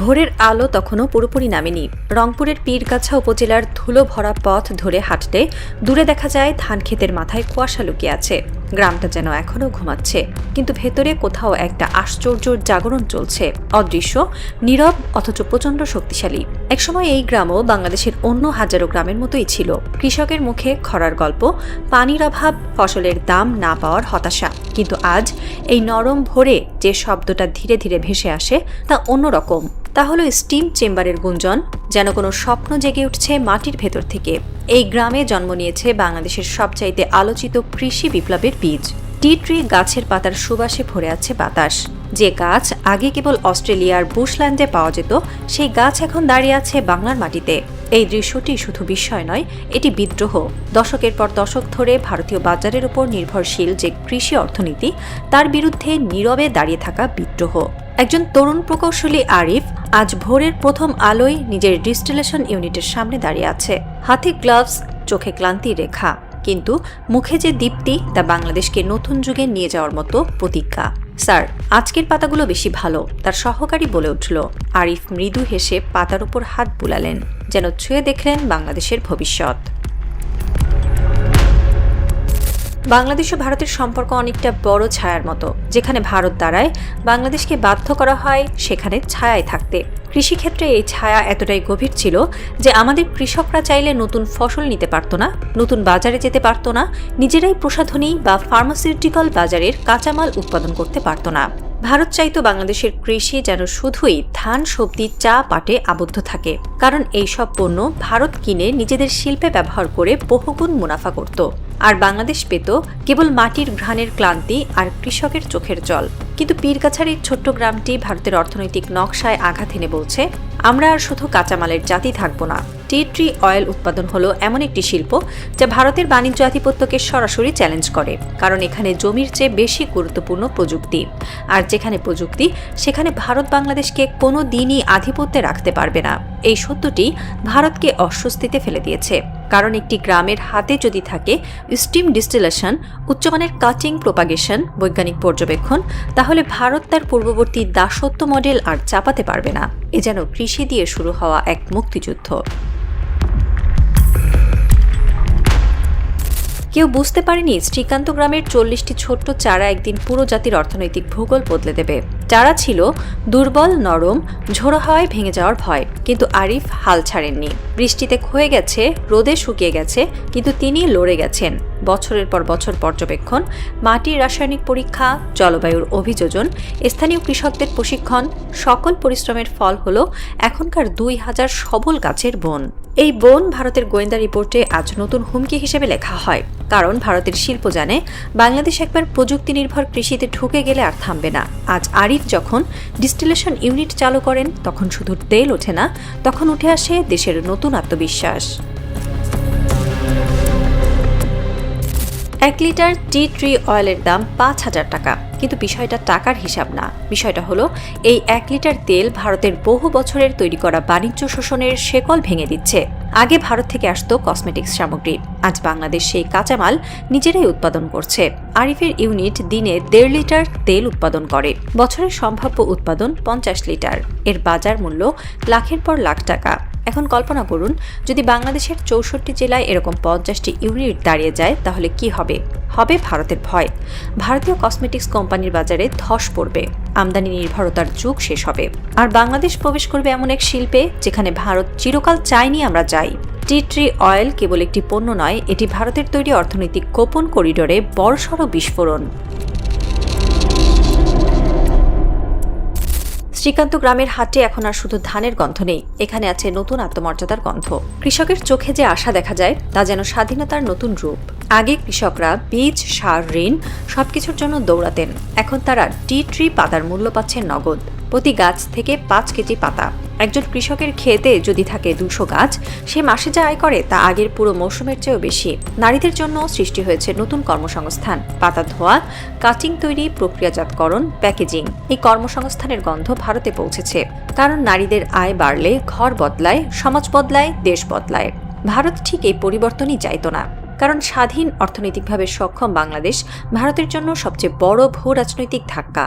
ভোরের আলো তখনও পুরোপুরি নামেনি। রংপুরের পীরগাছা উপজেলার ধুলো ভরা পথ ধরে হাঁটতে দূরে দেখা যায় ধানক্ষেতের মাথায় কুয়াশা লুকিয়ে আছে। গ্রামটা যেন এখনও ঘুমাচ্ছে, কিন্তু ভেতরে কোথাও একটা আশ্চর্যর জাগরণ চলছে। অদৃশ্য, নীরব, অথচ প্রচণ্ড শক্তিশালী। একসময় এই গ্রামও বাংলাদেশের অন্য হাজারো গ্রামের মতোই ছিল। কৃষকের মুখে খরার গল্প, পানির অভাব, ফসলের দাম না পাওয়ার হতাশা। কিন্তু আজ এই নরম ভোরে যে শব্দটা ধীরে ধীরে ভেসে আসে তা অন্যরকম। তা হলো স্টিম চেম্বারের গুঞ্জন, যেন কোনো স্বপ্ন জেগে উঠছে মাটির ভেতর থেকে। এই গ্রামে জন্ম নিয়েছে বাংলাদেশের সবচাইতে আলোচিত কৃষি বিপ্লবের বীজ। টি ট্রি গাছের পাতার সুবাসে ভরে আছে বাতাস। যে গাছ আগে কেবল অস্ট্রেলিয়ার বুশল্যান্ডে পাওয়া যেত, সেই গাছ এখন দাঁড়িয়ে আছে বাংলার মাটিতে। এই দৃশ্যটি শুধু বিস্ময় নয়, এটি বিদ্রোহ। দশকের পর দশক ধরে ভারতীয় বাজারের উপর নির্ভরশীল যে কৃষি অর্থনীতি, তার বিরুদ্ধে নীরবে দাঁড়িয়ে থাকা বিদ্রোহ। একজন তরুণ প্রকৌশলী আরিফ আজ ভোরের প্রথম আলোয় নিজের ডিস্টিলেশন ইউনিটের সামনে দাঁড়িয়ে আছে। হাতে গ্লাভস, চোখে ক্লান্তির রেখা, কিন্তু মুখে যে দীপ্তি, তা বাংলাদেশকে নতুন যুগে নিয়ে যাওয়ার মতো প্রতিজ্ঞা। স্যার, আজকের পাতাগুলো বেশি ভালো, তার সহকারী বলে উঠল। আরিফ মৃদু হেসে পাতার উপর হাত বুলালেন, যেন ছুঁয়ে দেখলেন বাংলাদেশের ভবিষ্যৎ। বাংলাদেশ ও ভারতের সম্পর্ক অনেকটা বড় ছায়ার মতো। যেখানে ভারত দাঁড়ায়, বাংলাদেশকে বাধ্য করা হয় সেখানে ছায়ায় থাকতে। কৃষিক্ষেত্রে এই ছায়া এতটাই গভীর ছিল যে আমাদের কৃষকরা চাইলে নতুন ফসল নিতে পারত না, নতুন বাজারে যেতে পারত না, নিজেরাই প্রসাধনী বা ফার্মাসিউটিক্যাল বাজারের কাঁচামাল উৎপাদন করতে পারত না। ভারত চাইতো বাংলাদেশের কৃষি যেন শুধুই ধান, সবজি, চা, পাটে আবদ্ধ থাকে, কারণ এই সব পণ্য ভারত কিনে নিজেদের শিল্পে ব্যবহার করে বহুগুণ মুনাফা করত। আর বাংলাদেশ পেত কেবল মাটির ঘ্রাণের ক্লান্তি আর কৃষকের চোখের জল। কিন্তু পীরগাছার এই ছোট্ট গ্রামটি ভারতের অর্থনৈতিক নকশায় আঘাত এনে বলছে, আমরা আর শুধু কাঁচামালের জাতি থাকব না। টি ট্রি অয়েল উৎপাদন হলো এমন একটি শিল্প যা ভারতের বাণিজ্য আধিপত্যকে সরাসরি চ্যালেঞ্জ করে, কারণ এখানে জমির চেয়ে বেশি গুরুত্বপূর্ণ প্রযুক্তি। আর যেখানে প্রযুক্তি, সেখানে ভারত বাংলাদেশকে কোনো দিনই আধিপত্যে রাখতে পারবে না। এই সত্যটি ভারতকে অস্বস্তিতে ফেলে দিয়েছে, কারণ একটি গ্রামের হাতে যদি থাকে স্টিম ডিস্টিলেশন, উচ্চমানের কাটিং, প্রোপাগেশন, বৈজ্ঞানিক পর্যবেক্ষণ, তাহলে ভারত তার পূর্ববর্তী দাসত্ব মডেল আর চাপাতে পারবে না। এ যেন কৃষি দিয়ে শুরু হওয়া এক মুক্তিযুদ্ধ। কেউ বুঝতে পারেনি শ্রীকান্ত গ্রামের 40টি ছোট্ট চারা একদিন পুরো জাতির অর্থনৈতিক ভূগোল বদলে দেবে। চারা ছিল দুর্বল, নরম, ঝোড়ো হাওয়ায় ভেঙে যাওয়ার ভয়, কিন্তু আরিফ হাল ছাড়েননি। বৃষ্টিতে ক্ষয়ে গেছে, রোদে শুকিয়ে গেছে, কিন্তু তিনি লড়ে গেছেন। বছরের পর বছর পর্যবেক্ষণ, মাটির রাসায়নিক পরীক্ষা, জলবায়ুর অভিযোজন, স্থানীয় কৃষকদের প্রশিক্ষণ, সকল পরিশ্রমের ফল হল এখনকার 2000 সবল গাছের বন। এই বন ভারতের গোয়েন্দা রিপোর্টে আজ নতুন হুমকি হিসেবে লেখা হয়, কারণ ভারতের শিল্প জানে বাংলাদেশ একবার প্রযুক্তি নির্ভর কৃষিতে ঢুকে গেলে আর থামবে না। আজ আরিফ যখন ডিস্টিলেশন ইউনিট চালু করেন, তখন শুধু তেল ওঠে না, তখন উঠে আসে দেশের নতুন আত্মবিশ্বাস। 1 লিটার টি ট্রি অয়েলের দাম 5000 টাকা, কিন্তু বিষয়টা টাকার হিসাব না। বিষয়টা হলো, এই 1 লিটার তেল ভারতের বহু বছরের তৈরি করা বাণিজ্য শোষণের শেকল ভেঙে দিচ্ছে। আগে ভারত থেকে আসতো কসমেটিক্স সামগ্রী, আজ বাংলাদেশ সেই কাঁচামাল নিজেরাই উৎপাদন করছে। আরিফের ইউনিট দিনে 1.5 লিটার তেল উৎপাদন করে। বছরের সম্ভাব্য উৎপাদন 50 লিটার। এর বাজার মূল্য লাখের পর লাখ টাকা। এখন কল্পনা করুন, যদি বাংলাদেশের 64 জেলায় এরকম 50টি ইউনিট দাঁড়িয়ে যায়, তাহলে কি হবে? হবে ভারতের ভয়। ভারতীয় কসমেটিক্স কোম্পানির বাজারে ধস পড়বে, আমদানি নির্ভরতার যুগ শেষ হবে, আর বাংলাদেশ প্রবেশ করবে এমন এক শিল্পে যেখানে ভারত চিরকাল চায়নি আমরা যাই। টি ট্রি অয়েল কেবল একটি পণ্য নয়, এটি ভারতের তৈরি অর্থনৈতিক গোপন করিডোরে বড়সড় বিস্ফোরণ। শ্রীকান্ত গ্রামের হাটে এখন আর শুধু ধানের গন্ধ নেই, এখানে আছে নতুন আত্মমর্যাদার গন্ধ। কৃষকের চোখে যে আশা দেখা যায়, তা যেন স্বাধীনতার নতুন রূপ। আগে কৃষকরা বীজ, সার, ঋণ সবকিছুর জন্য দৌড়াতেন, এখন তারা টি ট্রি পাতার মূল্য পাচ্ছেন নগদ। প্রতি গাছ থেকে 5 কেজি পাতা। একজন কৃষকের ক্ষেতে যদি থাকে 200 গাছ, সে মাসে যা আয় করে তা আগের পুরো মৌসুমের চেয়েও বেশি। নারীদের জন্য সৃষ্টি হয়েছে নতুন কর্মসংস্থান, পাতা ধোয়া, কাটিং তৈরি, প্রক্রিয়াজাতকরণ, প্যাকেজিং। এই কর্মসংস্থানের গন্ধ ভারতে পৌঁছেছে, কারণ নারীদের আয় বাড়লে ঘর বদলায়, সমাজ বদলায়, দেশ বদলায়। ভারত ঠিক এই পরিবর্তনই চাইতো না, কারণ স্বাধীন, অর্থনৈতিকভাবে সক্ষম বাংলাদেশ ভারতের জন্য সবচেয়ে বড় ভূ রাজনৈতিক ধাক্কা।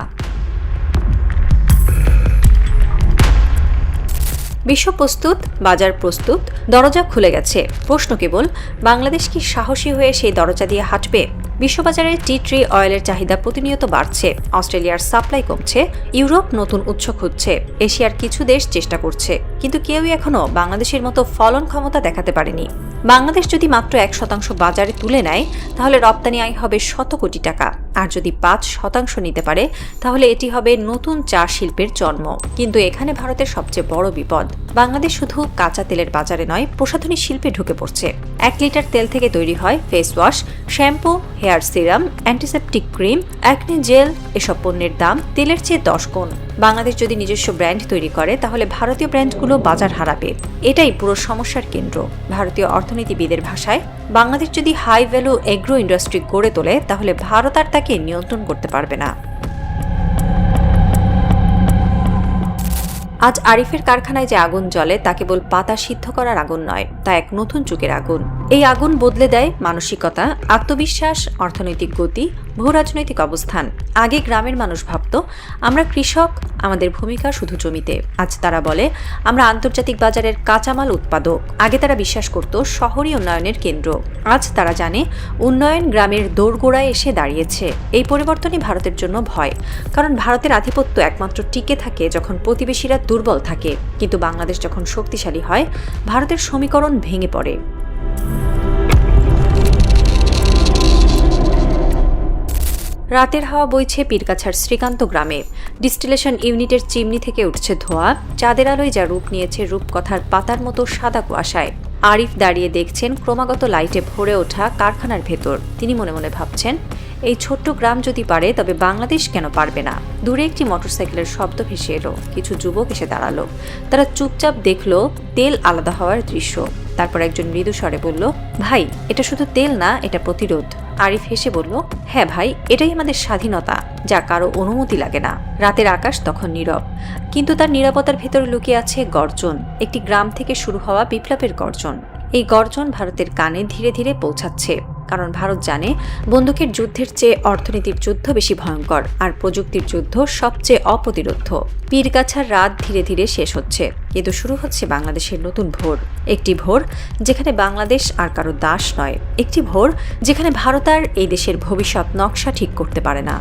বিশ্ব প্রস্তুত, বাজার প্রস্তুত, দরজা খুলে গেছে। প্রশ্ন কেবল, বাংলাদেশ কি সাহসী হয়ে সেই দরজা দিয়ে হাঁটবে? বিশ্ববাজারে টি ট্রি অয়েলের চাহিদা প্রতিনিয়ত বাড়ছে, অস্ট্রেলিয়ার সাপ্লাই কমছে, ইউরোপ নতুন উৎস খুঁজছে, এশিয়ার কিছু দেশ চেষ্টা করছে, কিন্তু কেউই এখনো বাংলাদেশের মতো ফলন ক্ষমতা দেখাতে পারেনি। বাংলাদেশ যদি মাত্র 1% বাজারে তুলে নেয়, তাহলে রপ্তানি আয় হবে শত কোটি টাকা, আর যদি 5% নিতে পারে, তাহলে এটি হবে নতুন চা শিল্পের জন্ম। কিন্তু এখানে ভারতের সবচেয়ে বড় বিপদ, বাংলাদেশ শুধু কাঁচা তেলের বাজারে নয়, প্রসাধনী শিল্পে ঢুকে পড়ছে। 1 লিটার তেল থেকে তৈরি হয় face wash, shampoo, hair serum, antiseptic cream, acne gel. এসব পণ্যের দাম তেলের চেয়ে 10 গুণ। বাংলাদেশ যদি নিজস্ব ব্র্যান্ড তৈরি করে, তাহলে ভারতীয় ব্র্যান্ডগুলো বাজার হারাবে। এটাই পুরো সমস্যার কেন্দ্র। ভারতীয় অর্থনীতিবিদের ভাষায়, বাংলাদেশ যদি হাই ভ্যালু এগ্রো ইন্ডাস্ট্রি গড়ে তোলে, তাহলে ভারত আর তাকে নিয়ন্ত্রণ করতে পারবে না। আজ আরিফের কারখানায় যে আগুন জ্বলে, তা কেবল পাতা সিদ্ধ করার আগুন নয়, তা এক নতুন যুগের আগুন। এই আগুন বদলে দেয় মানসিকতা, আত্মবিশ্বাস, অর্থনৈতিক গতি, ভূরাজনৈতিক অবস্থান। আগে গ্রামের মানুষ ভাবত, আমরা কৃষক, আমাদের ভূমিকা শুধু জমিতে। আজ তারা বলে, আমরা আন্তর্জাতিক বাজারের কাঁচামাল উৎপাদক। আগে তারা বিশ্বাস করত শহরই উন্নয়নের কেন্দ্র। আজ তারা জানে, উন্নয়ন গ্রামের দোরগোড়ায় এসে দাঁড়িয়েছে। এই পরিবর্তনই ভারতের জন্য ভয়, কারণ ভারতের আধিপত্য একমাত্র টিকে থাকে যখন প্রতিবেশীরা দুর্বল থাকে। কিন্তু বাংলাদেশ যখন শক্তিশালী হয়, ভারতের সমীকরণ ভেঙে পড়ে। রাতের হাওয়া বইছে পীরগাছার শ্রীকান্ত গ্রামে। ডিস্টিলেশন ইউনিটের চিমনি থেকে উঠছে ধোঁয়া। চাঁদের আলোয় যা রূপ নিয়েছে রূপকথার পাতার মতো সাদা কুয়াশায়। আরিফ দাঁড়িয়ে দেখছেন ক্রমাগত লাইটে ভরে ওঠা কারখানার ভেতর। তিনি মনে মনে ভাবছেন, এই ছোট্ট গ্রাম যদি পারে, তবে বাংলাদেশ কেন পারবে না? দূরে একটি মোটরসাইকেলের শব্দ ভেসে এলো। কিছু যুবক এসে দাঁড়ালো। তারা চুপচাপ দেখলো তেল আলাদা হওয়ার দৃশ্য। তারপর একজন মৃদু স্বরে বলল, ভাই, এটা শুধু তেল না, এটা প্রতিরোধ। আরিফ হেসে বলল, হ্যাঁ ভাই, এটাই আমাদের স্বাধীনতা, যা কারো অনুমতি লাগে না। রাতের আকাশ তখন নীরব, কিন্তু তার নীরবতার ভেতরে লুকিয়ে আছে গর্জন। একটি গ্রাম থেকে শুরু হওয়া বিপ্লবের গর্জন। এই গর্জন ভারতের কানে ধীরে ধীরে পৌঁছাচ্ছে, কারণ ভারত জানে, বন্দুকের যুদ্ধের চেয়ে অর্থনীতির যুদ্ধ বেশি ভয়ঙ্কর, আর প্রযুক্তির যুদ্ধ সবচেয়ে অপ্রতিরোধ্য। পীরগাছার রাত ধীরে ধীরে শেষ হচ্ছে, কিন্তু শুরু হচ্ছে বাংলাদেশের নতুন ভোর। একটি ভোর যেখানে বাংলাদেশ আর কারো দাস নয়, একটি ভোর যেখানে ভারত আর এই দেশের ভবিষ্যৎ নকশা ঠিক করতে পারে না।